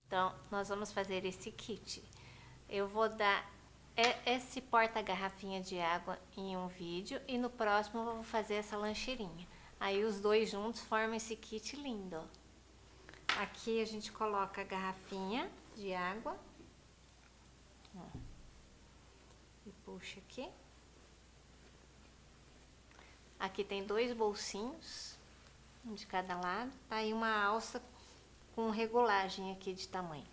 Então, nós vamos fazer esse kit. Eu vou dar esse porta-garrafinha de água em um vídeo e no próximo eu vou fazer essa lancheirinha. Aí os dois juntos formam esse kit lindo, ó. Aqui a gente coloca a garrafinha de água. Ó. E puxa aqui. Aqui tem dois bolsinhos, um de cada lado. Tá aí uma alça com regulagem aqui de tamanho.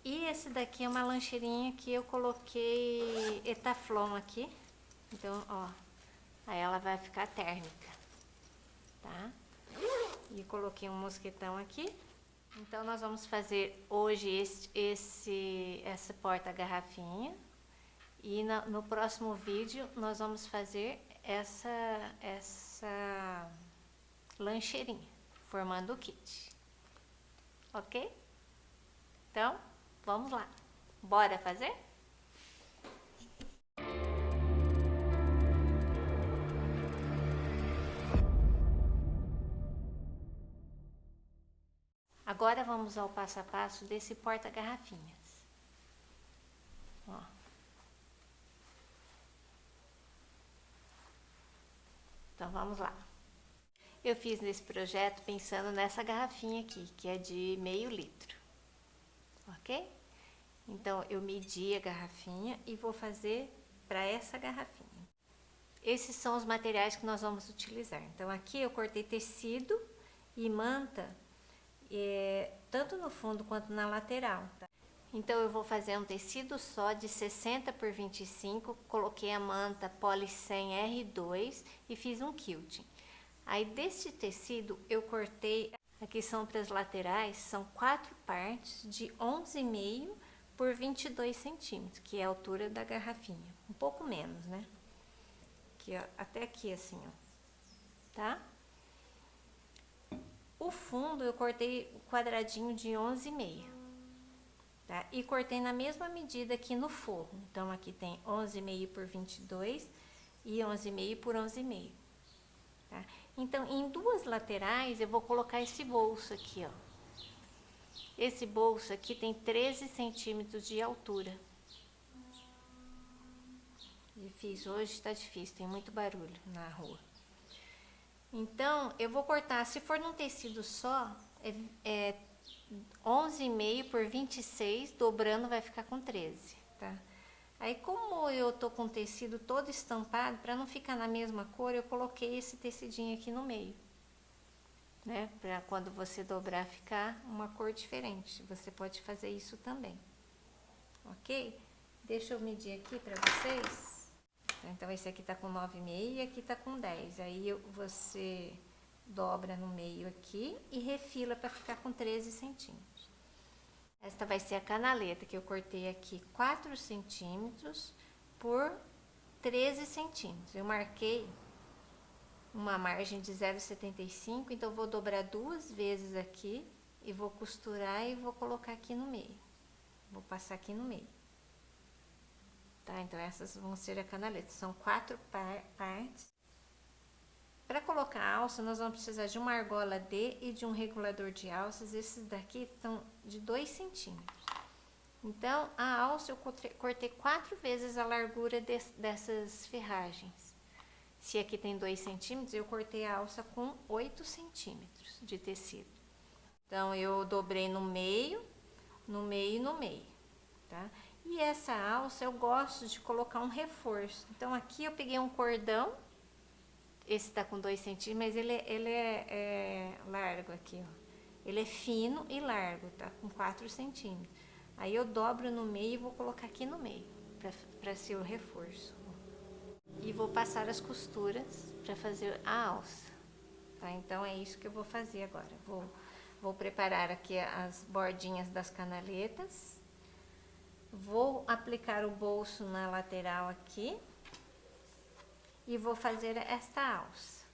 E esse daqui é uma lancheirinha que eu coloquei Etaflon aqui. Então, ó, aí ela vai ficar térmica, tá? E coloquei um mosquetão aqui. Então, nós vamos fazer hoje essa porta-garrafinha. E no próximo vídeo, nós vamos fazer essa lancheirinha, formando o kit. Ok? Então, vamos lá. Bora fazer? Agora vamos ao passo a passo desse porta-garrafinhas. Ó. Então, vamos lá. Eu fiz nesse projeto pensando nessa garrafinha aqui, que é de meio litro. Ok? Então, eu medi a garrafinha e vou fazer para essa garrafinha. Esses são os materiais que nós vamos utilizar. Então, aqui eu cortei tecido e manta, tanto no fundo quanto na lateral. Tá? Então, eu vou fazer um tecido só de 60 por 25, coloquei a manta Poly 100 R2 e fiz um quilting. Aí, desse tecido, eu cortei, aqui são para as laterais, são 4 partes de 11,5 por 22 centímetros, que é a altura da garrafinha. Um pouco menos, né? Aqui, ó, até aqui assim, ó. Tá? O fundo eu cortei o quadradinho de 11,5. Tá? E cortei na mesma medida aqui no forro. Então, aqui tem 11,5 por 22 e 11,5 por 11,5. Tá? Então, em duas laterais, eu vou colocar esse bolso aqui, ó. Esse bolso aqui tem 13 centímetros de altura. Difícil, hoje tá difícil, tem muito barulho na rua. Então, eu vou cortar, se for num tecido só, 11,5 por 26, dobrando vai ficar com 13, tá? Aí, como eu tô com o tecido todo estampado, para não ficar na mesma cor, eu coloquei esse tecidinho aqui no meio, né? Para quando você dobrar ficar uma cor diferente. Você pode fazer isso também, ok? Deixa eu medir aqui para vocês. Então, esse aqui tá com 9,5 e aqui tá com 10. Aí, você dobra no meio aqui e refila para ficar com 13 centímetros. Esta vai ser a canaleta, que eu cortei aqui 4 centímetros por 13 centímetros. Eu marquei uma margem de 0,75, então eu vou dobrar 2 vezes aqui e vou costurar e vou colocar aqui no meio. Vou passar aqui no meio. Tá? Então, essas vão ser a canaleta. São 4 partes. Para colocar a alça, nós vamos precisar de uma argola D e de um regulador de alças. Esses daqui estão de 2 centímetros. Então, a alça eu cortei 4 vezes a largura dessas ferragens. Se aqui tem 2 centímetros, eu cortei a alça com 8 centímetros de tecido. Então, eu dobrei no meio e no meio, tá? E essa alça eu gosto de colocar um reforço. Então, aqui eu peguei um cordão. Esse tá com 2 centímetros, mas ele é largo aqui, ó. Ele é fino e largo, tá? Com 4 centímetros. Aí eu dobro no meio e vou colocar aqui no meio, pra ser o reforço. E vou passar as costuras pra fazer a alça, tá? Então, é isso que eu vou fazer agora. Vou preparar aqui as bordinhas das canaletas. Vou aplicar o bolso na lateral aqui. E vou fazer esta alça.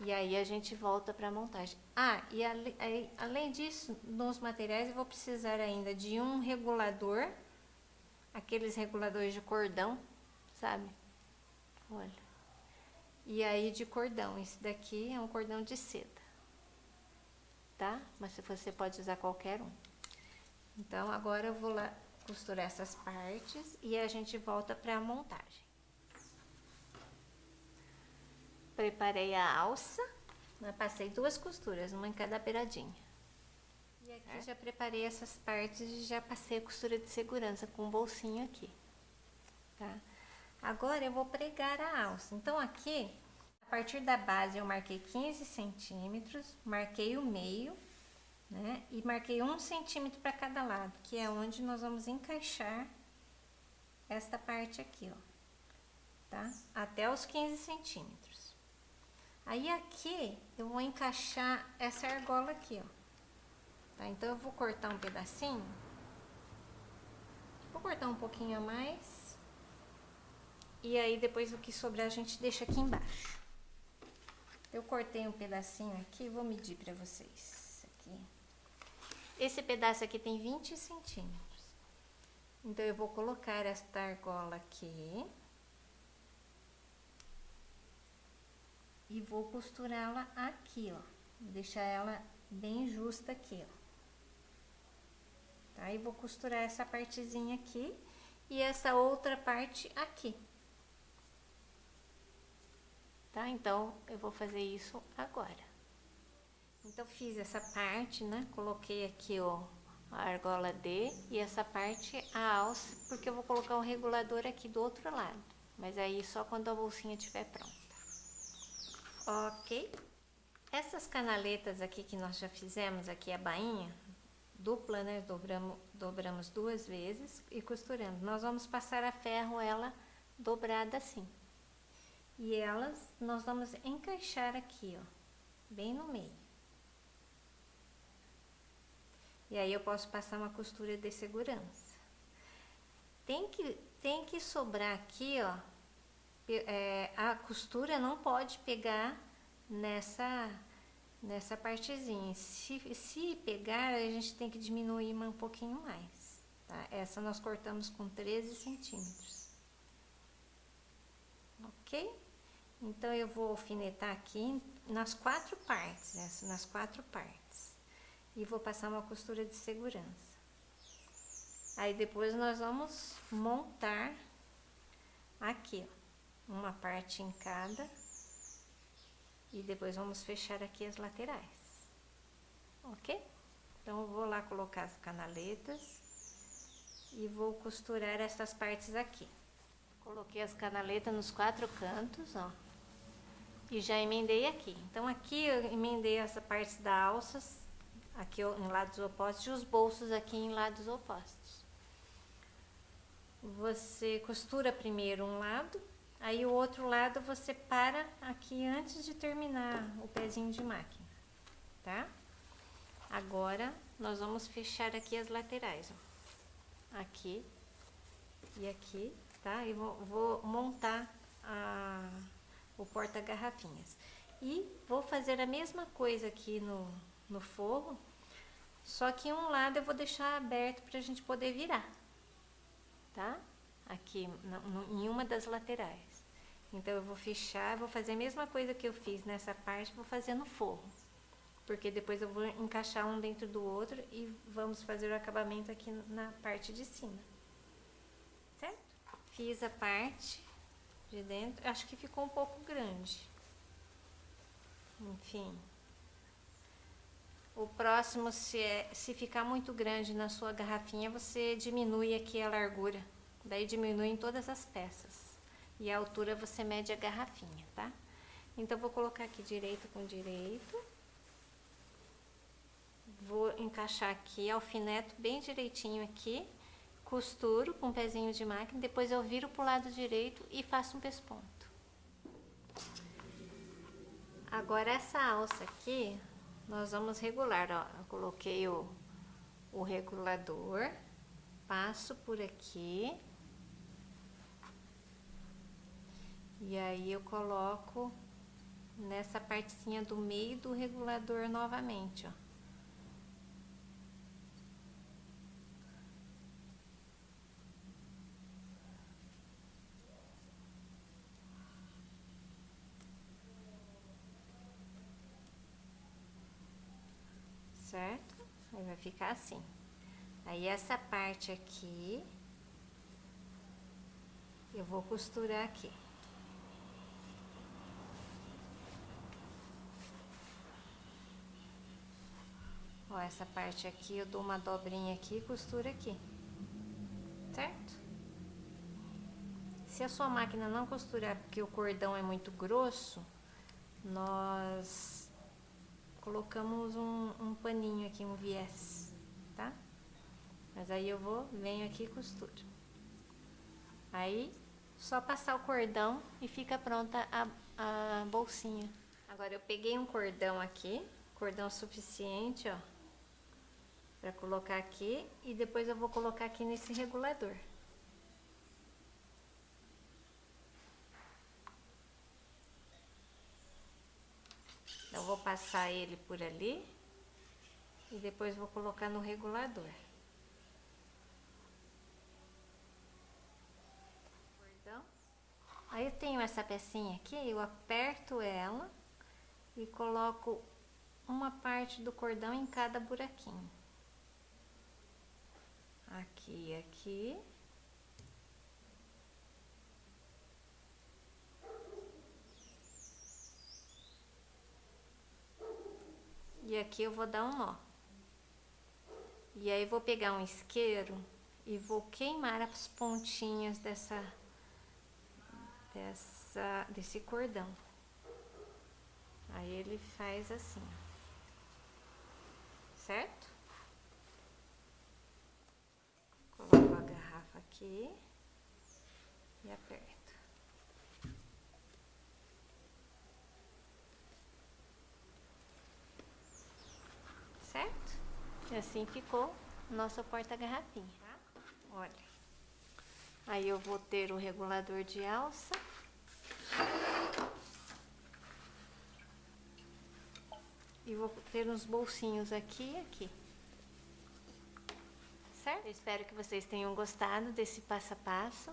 E aí a gente volta para a montagem. E além disso, nos materiais eu vou precisar ainda de um regulador, aqueles reguladores de cordão, sabe? Olha. E aí de cordão, esse daqui é um cordão de seda. tá? Mas você pode usar qualquer um. Então, agora eu vou lá costurar essas partes e a gente volta para a montagem. Preparei a alça, passei 2 costuras, uma em cada beiradinha. E aqui já preparei essas partes e já passei a costura de segurança com um bolsinho aqui, tá? Agora eu vou pregar a alça. Então aqui, a partir da base eu marquei 15 centímetros, marquei o meio, né? E marquei 1 centímetro para cada lado, que é onde nós vamos encaixar esta parte aqui, ó, tá? Até os 15 centímetros. Aí aqui eu vou encaixar essa argola aqui, ó. Tá? Então eu vou cortar um pedacinho. Vou cortar um pouquinho a mais. E aí depois o que sobrar a gente deixa aqui embaixo. Eu cortei um pedacinho aqui, vou medir pra vocês. Aqui. Esse pedaço aqui tem 20 centímetros. Então eu vou colocar esta argola aqui. E vou costurá-la aqui, ó. Vou deixar ela bem justa aqui, ó. Tá? E vou costurar essa partezinha aqui e essa outra parte aqui. Tá? Então, eu vou fazer isso agora. Então, fiz essa parte, né? Coloquei aqui, ó, a argola D e essa parte a alça, porque eu vou colocar um regulador aqui do outro lado. Mas aí só quando a bolsinha estiver pronta. Ok? Essas canaletas aqui que nós já fizemos aqui, a bainha dupla, né? Dobramos 2 vezes e costuramos. Nós vamos passar a ferro ela dobrada assim. E elas nós vamos encaixar aqui, ó, bem no meio. E aí eu posso passar uma costura de segurança. Tem que sobrar aqui, ó, a costura não pode pegar nessa partezinha. Se pegar, a gente tem que diminuir um pouquinho mais, tá? Essa nós cortamos com 13 centímetros. Ok? Então, eu vou alfinetar aqui nas 4 partes, nas 4 partes. E vou passar uma costura de segurança. Aí, depois nós vamos montar aqui, ó, uma parte em cada. E depois vamos fechar aqui as laterais. Ok? Então, eu vou lá colocar as canaletas e vou costurar essas partes aqui. Coloquei as canaletas nos 4 cantos, ó. E já emendei aqui. Então, aqui eu emendei essa parte da alça, aqui em lados opostos, e os bolsos aqui em lados opostos. Você costura primeiro um lado, aí o outro lado você para aqui antes de terminar o pezinho de máquina, tá? Agora, nós vamos fechar aqui as laterais, ó. Aqui e aqui, tá? E vou montar o porta-garrafinhas. E vou fazer a mesma coisa aqui no forro, só que um lado eu vou deixar aberto pra gente poder virar, tá? Aqui em uma das laterais. Então eu vou fechar, vou fazer a mesma coisa que eu fiz nessa parte, vou fazer no forro. Porque depois eu vou encaixar um dentro do outro e vamos fazer o acabamento aqui na parte de cima. Certo? Fiz a parte de dentro, acho que ficou um pouco grande. Enfim. O próximo, se ficar muito grande na sua garrafinha, você diminui aqui a largura. Daí diminui em todas as peças. E a altura você mede a garrafinha, tá? Então, vou colocar aqui direito com direito. Vou encaixar aqui, alfineto bem direitinho aqui. Costuro com um pezinho de máquina. Depois eu viro pro lado direito e faço um pesponto. Agora, essa alça aqui, nós vamos regular, ó. Eu coloquei o regulador. Passo por aqui. E aí eu coloco nessa partezinha do meio do regulador novamente, ó. certo? Aí vai ficar assim. Aí essa parte aqui, eu vou costurar aqui. Ó, essa parte aqui eu dou uma dobrinha aqui e costuro aqui, certo? Se a sua máquina não costurar porque o cordão é muito grosso, nós colocamos um paninho aqui, um viés, tá? Mas aí eu venho aqui e costuro. Aí, só passar o cordão e fica pronta a bolsinha. Agora eu peguei um cordão aqui, cordão suficiente, ó, pra colocar aqui, e depois eu vou colocar aqui nesse regulador. Eu vou passar ele por ali e depois vou colocar no regulador. Aí eu tenho essa pecinha aqui, eu aperto ela e coloco uma parte do cordão em cada buraquinho. Aqui e aqui. E aqui eu vou dar um nó. E aí vou pegar um isqueiro e vou queimar as pontinhas desse cordão. Aí ele faz assim, certo? Coloco a garrafa aqui e aperto. Certo? E assim ficou o nosso porta-garrafinha, tá? Olha. Aí eu vou ter o regulador de alça. E vou ter uns bolsinhos aqui e aqui. Certo? Eu espero que vocês tenham gostado desse passo a passo.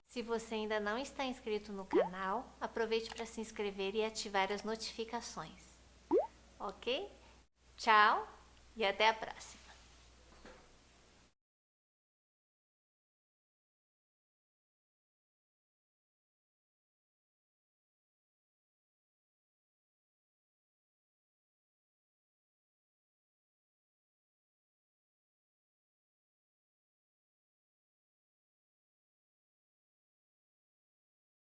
Se você ainda não está inscrito no canal, aproveite para se inscrever e ativar as notificações. Ok? Tchau e até a próxima!